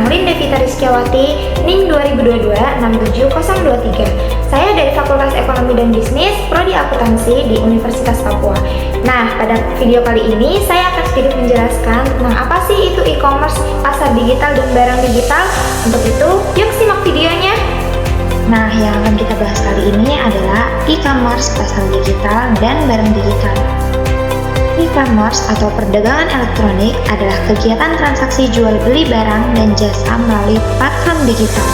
Linda Fita Rizkyawati, NIM 2022-67023. Saya dari Fakultas Ekonomi dan Bisnis, Prodi Akuntansi di Universitas Papua. Nah, pada video kali ini saya akan sedikit menjelaskan tentang apa sih itu e-commerce, pasar digital, dan barang digital. Untuk itu, yuk simak videonya. Nah, yang akan kita bahas kali ini adalah e-commerce, pasar digital, dan barang digital. E-commerce atau perdagangan elektronik adalah kegiatan transaksi jual beli barang dan jasa melalui platform digital.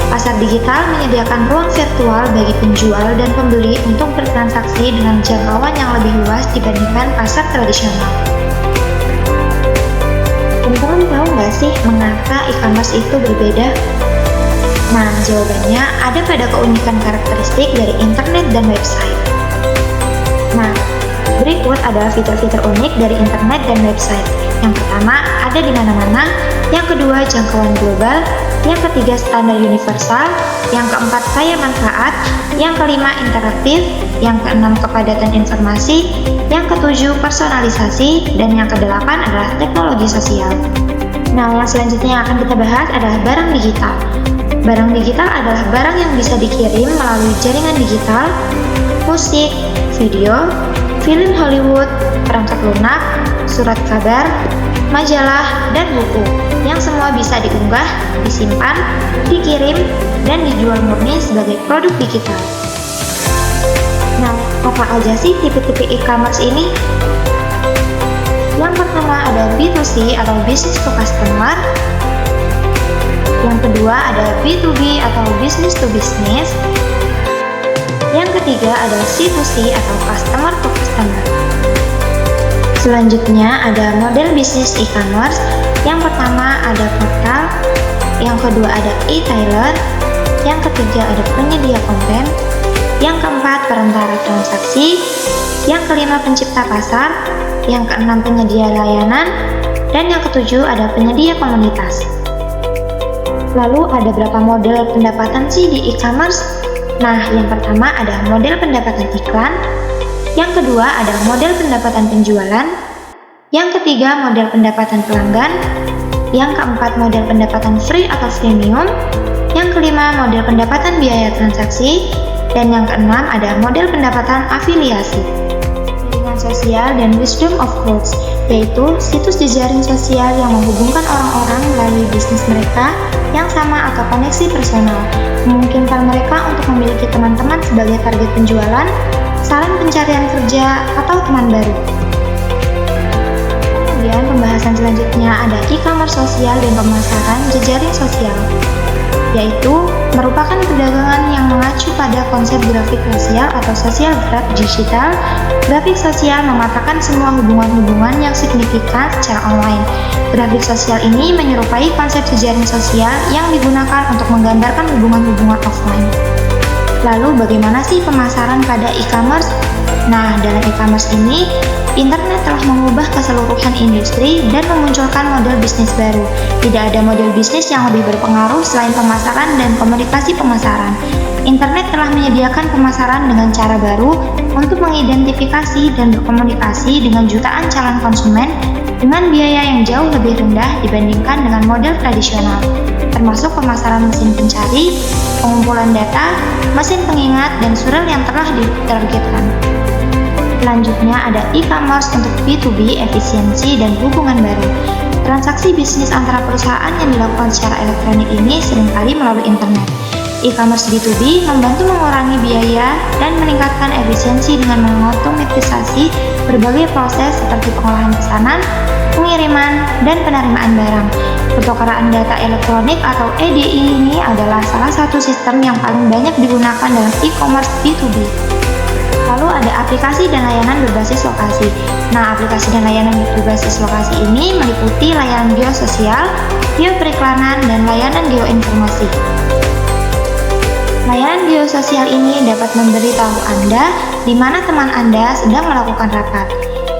Pasar digital menyediakan ruang virtual bagi penjual dan pembeli untuk bertransaksi dengan jangkauan yang lebih luas dibandingkan pasar tradisional. Teman-teman tahu nggak sih mengapa e-commerce itu berbeda? Nah, jawabannya ada pada keunikan karakteristik dari internet dan website. Nah, berikut adalah fitur-fitur unik dari internet dan website. Yang pertama, ada di mana-mana. Yang kedua, jangkauan global. Yang ketiga, standar universal. Yang keempat, kaya manfaat. Yang kelima, interaktif. Yang keenam, kepadatan informasi. Yang ketujuh, personalisasi. Dan yang kedelapan adalah teknologi sosial. Nah, yang selanjutnya yang akan kita bahas adalah barang digital. Barang digital adalah barang yang bisa dikirim melalui jaringan digital, musik, video, film Hollywood, perangkat lunak, surat kabar, majalah, dan buku yang semua bisa diunggah, disimpan, dikirim, dan dijual murni sebagai produk digital. Nah, apa aja sih tipe-tipe e-commerce ini? Yang pertama ada B2C atau business to customer. Yang kedua ada B2B atau business to business. Yang ketiga adalah C2C atau customer to customer. Selanjutnya ada model bisnis e-commerce. Yang pertama ada portal, yang kedua ada e-tailer, yang ketiga ada penyedia konten, yang keempat perantara transaksi, yang kelima pencipta pasar, yang keenam penyedia layanan, dan yang ketujuh ada penyedia komunitas. Lalu ada berapa model pendapatan sih di e-commerce? Nah, yang pertama ada model pendapatan iklan, yang kedua ada model pendapatan penjualan, yang ketiga model pendapatan pelanggan, yang keempat model pendapatan free atau freemium, yang kelima model pendapatan biaya transaksi, dan yang keenam ada model pendapatan afiliasi. Jaringan sosial dan wisdom of growth, yaitu situs jejaring sosial yang menghubungkan orang-orang melalui bisnis mereka yang sama atau koneksi personal, memungkinkan mereka untuk memiliki teman-teman sebagai target penjualan, saling pencarian kerja, atau teman baru. Kemudian pembahasan selanjutnya ada e-commerce sosial dan pemasaran jejaring sosial, yaitu merupakan perdagangan yang mengacu pada konsep grafik sosial atau social graph digital. Grafik sosial mematakan semua hubungan-hubungan yang signifikan secara online. Grafik sosial ini menyerupai konsep jejaring sosial yang digunakan untuk menggambarkan hubungan-hubungan offline. Lalu bagaimana sih pemasaran pada e-commerce? Nah, dalam e-commerce ini, internet telah mengubah keseluruhan industri dan memunculkan model bisnis baru. Tidak ada model bisnis yang lebih berpengaruh selain pemasaran dan komunikasi pemasaran. Internet telah menyediakan pemasaran dengan cara baru untuk mengidentifikasi dan berkomunikasi dengan jutaan calon konsumen dengan biaya yang jauh lebih rendah dibandingkan dengan model tradisional, termasuk pemasaran mesin pencari, pengumpulan data, mesin pengingat, dan surel yang telah ditargetkan. Selanjutnya ada e-commerce untuk B2B, efisiensi, dan hubungan baru. Transaksi bisnis antara perusahaan yang dilakukan secara elektronik ini seringkali melalui internet. E-commerce B2B membantu mengurangi biaya dan meningkatkan efisiensi dengan mengotomatisasi berbagai proses seperti pengolahan pesanan, pengiriman, dan penerimaan barang. Pertukaran data elektronik atau EDI ini adalah salah satu sistem yang paling banyak digunakan dalam e-commerce B2B. Lalu ada aplikasi dan layanan berbasis lokasi. Nah, aplikasi dan layanan berbasis lokasi ini meliputi layanan geososial, geoperiklanan, dan layanan geoinformasi. Layanan geososial ini dapat memberitahu Anda di mana teman Anda sedang melakukan rapat.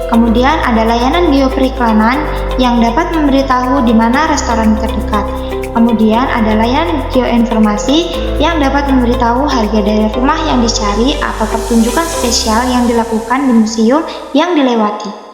Kemudian ada layanan geoperiklanan yang dapat memberitahu di mana restoran terdekat. Kemudian ada layanan geoinformasi yang dapat memberitahu harga dari rumah yang dicari atau pertunjukan spesial yang dilakukan di museum yang dilewati.